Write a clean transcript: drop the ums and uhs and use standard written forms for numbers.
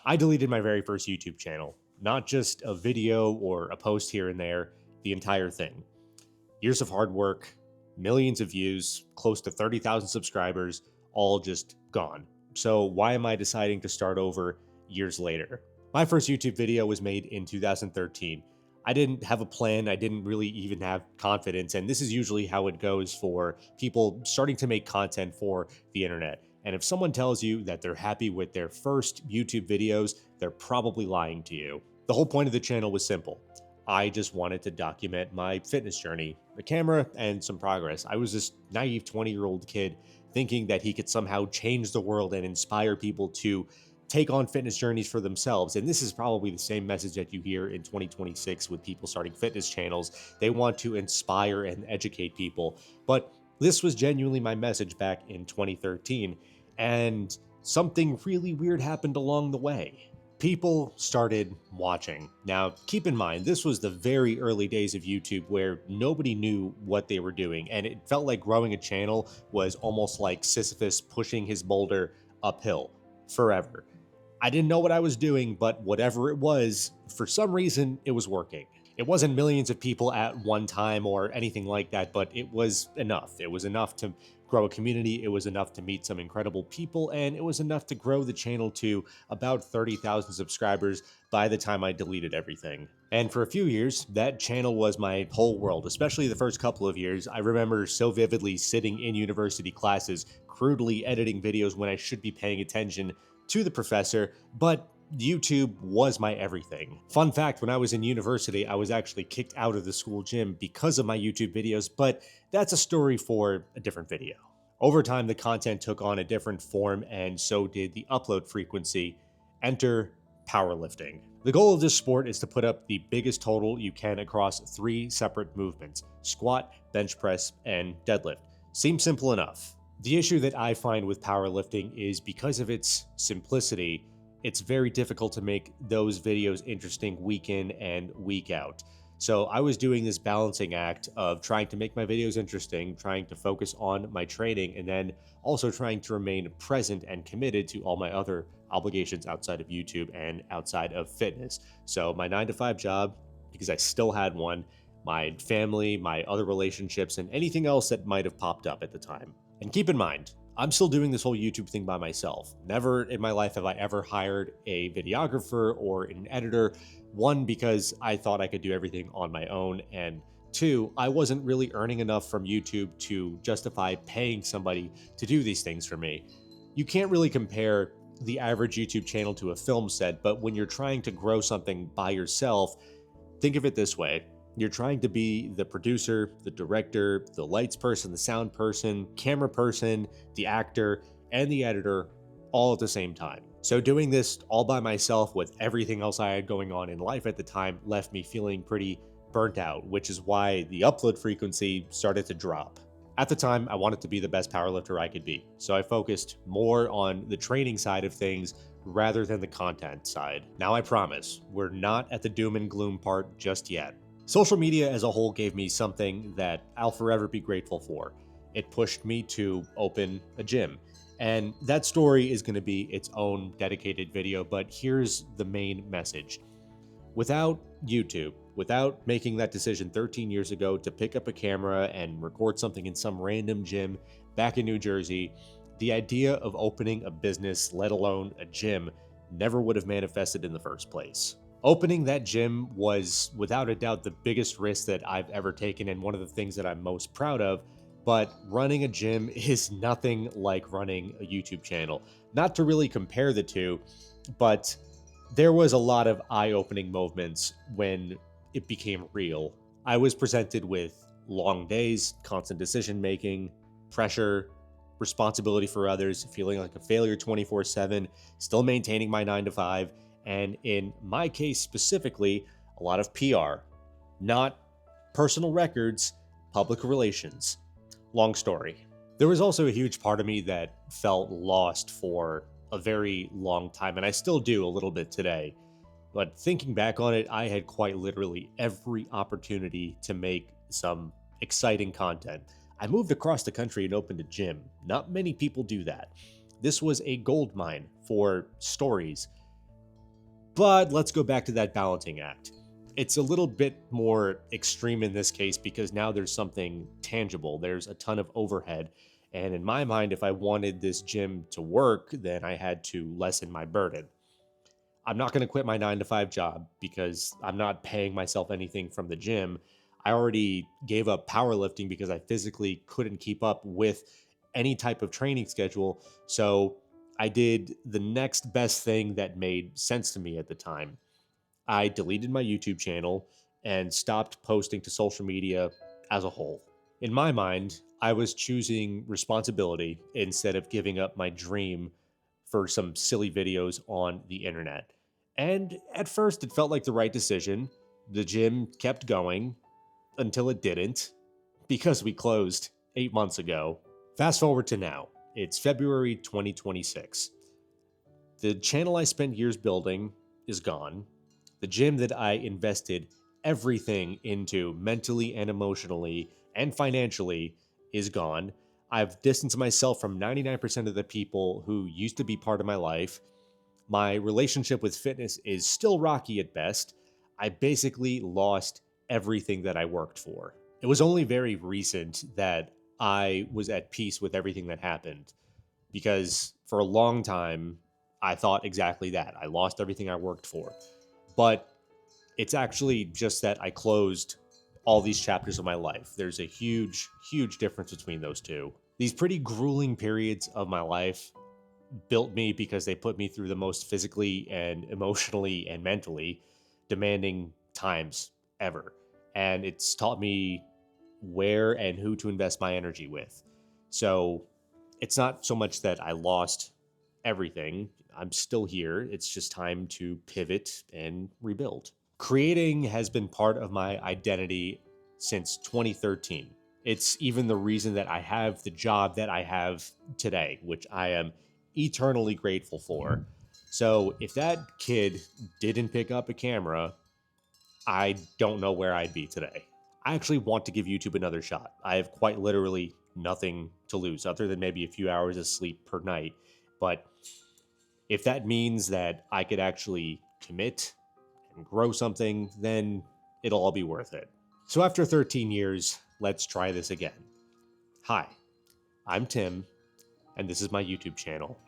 I deleted my very first YouTube channel, not just a video or a post here and there, the entire thing. Years of hard work, millions of views, close to 30,000 subscribers, all just gone. So, why am I deciding to start over years later? My first YouTube video was made in 2013. I didn't have a plan, I didn't really even have confidence, and this is usually how it goes for people starting to make content for the internet. And if someone tells you that they're happy with their first YouTube videos, they're probably lying to you. The whole point of the channel was simple. I just wanted to document my fitness journey, a camera, and some progress. I was this naive 20-year-old kid thinking that he could somehow change the world and inspire people to take on fitness journeys for themselves. And this is probably the same message that you hear in 2026 with people starting fitness channels. They want to inspire and educate people. But this was genuinely my message back in 2013. And something really weird happened along the way. People started watching. Now, keep in mind, this was the very early days of YouTube where nobody knew what they were doing, and it felt like growing a channel was almost like Sisyphus pushing his boulder uphill forever. I didn't know what I was doing, but whatever it was, for some reason, it was working. It wasn't millions of people at one time or anything like that, but it was enough. It was enough to grow a community, it was enough to meet some incredible people, and it was enough to grow the channel to about 30,000 subscribers by the time I deleted everything. And for a few years, that channel was my whole world, especially the first couple of years. I remember so vividly sitting in university classes, crudely editing videos when I should be paying attention to the professor, but YouTube was my everything. Fun fact, when I was in university, I was actually kicked out of the school gym because of my YouTube videos, but that's a story for a different video. Over time, the content took on a different form, and so did the upload frequency. Enter powerlifting. The goal of this sport is to put up the biggest total you can across 3 separate movements: squat, bench press, and deadlift. Seems simple enough. The issue that I find with powerlifting is because of its simplicity, it's very difficult to make those videos interesting week in and week out. So I was doing this balancing act of trying to make my videos interesting, trying to focus on my training, and then also trying to remain present and committed to all my other obligations outside of YouTube and outside of fitness. So my 9 to 5 job, because I still had one, my family, my other relationships, and anything else that might have popped up at the time. And keep in mind, I'm still doing this whole YouTube thing by myself. Never in my life have I ever hired a videographer or an editor. One, because I thought I could do everything on my own, and 2, I wasn't really earning enough from YouTube to justify paying somebody to do these things for me. You can't really compare the average YouTube channel to a film set, but when you're trying to grow something by yourself, think of it this way. You're trying to be the producer, the director, the lights person, the sound person, camera person, the actor, and the editor all at the same time. So doing this all by myself with everything else I had going on in life at the time left me feeling pretty burnt out, which is why the upload frequency started to drop. At the time, I wanted to be the best powerlifter I could be, so I focused more on the training side of things rather than the content side. Now I promise, we're not at the doom and gloom part just yet. Social media as a whole gave me something that I'll forever be grateful for. It pushed me to open a gym. And that story is going to be its own dedicated video, but here's the main message. Without YouTube, without making that decision 13 years ago to pick up a camera and record something in some random gym back in New Jersey, the idea of opening a business, let alone a gym, never would have manifested in the first place. Opening that gym was without a doubt the biggest risk that I've ever taken and one of the things that I'm most proud of, but running a gym is nothing like running a YouTube channel. Not to really compare the two, but there was a lot of eye-opening moments when it became real. I was presented with long days, constant decision-making, pressure, responsibility for others, feeling like a failure 24/7, still maintaining my 9 to 5, and in my case specifically, a lot of PR, not personal records, public relations. Long story. There was also a huge part of me that felt lost for a very long time, and I still do a little bit today. But thinking back on it, I had quite literally every opportunity to make some exciting content. I moved across the country and opened a gym. Not many people do that. This was a gold mine for stories. But let's go back to that balancing act. It's a little bit more extreme in this case because now there's something tangible. There's a ton of overhead. And in my mind, if I wanted this gym to work, then I had to lessen my burden. I'm not going to quit my 9 to 5 job because I'm not paying myself anything from the gym. I already gave up powerlifting because I physically couldn't keep up with any type of training schedule. So I did the next best thing that made sense to me at the time. I deleted my YouTube channel and stopped posting to social media as a whole. In my mind, I was choosing responsibility instead of giving up my dream for some silly videos on the internet. And at first, it felt like the right decision. The gym kept going until it didn't because we closed 8 months ago. Fast forward to now. It's February 2026. The channel I spent years building is gone. The gym that I invested everything into mentally and emotionally and financially is gone. I've distanced myself from 99% of the people who used to be part of my life. My relationship with fitness is still rocky at best. I basically lost everything that I worked for. It was only very recent that I was at peace with everything that happened because for a long time, I thought exactly that. I lost everything I worked for. But it's actually just that I closed all these chapters of my life. There's a huge, huge difference between those two. These pretty grueling periods of my life built me because they put me through the most physically and emotionally and mentally demanding times ever. And it's taught me where and who to invest my energy with. So it's not so much that I lost everything. I'm still here. It's just time to pivot and rebuild. Creating has been part of my identity since 2013. It's even the reason that I have the job that I have today, which I am eternally grateful for. So if that kid didn't pick up a camera, I don't know where I'd be today. I actually want to give YouTube another shot. I have quite literally nothing to lose other than maybe a few hours of sleep per night. But if that means that I could actually commit and grow something, then it'll all be worth it. So after 13 years, let's try this again. Hi, I'm Tim, and this is my YouTube channel.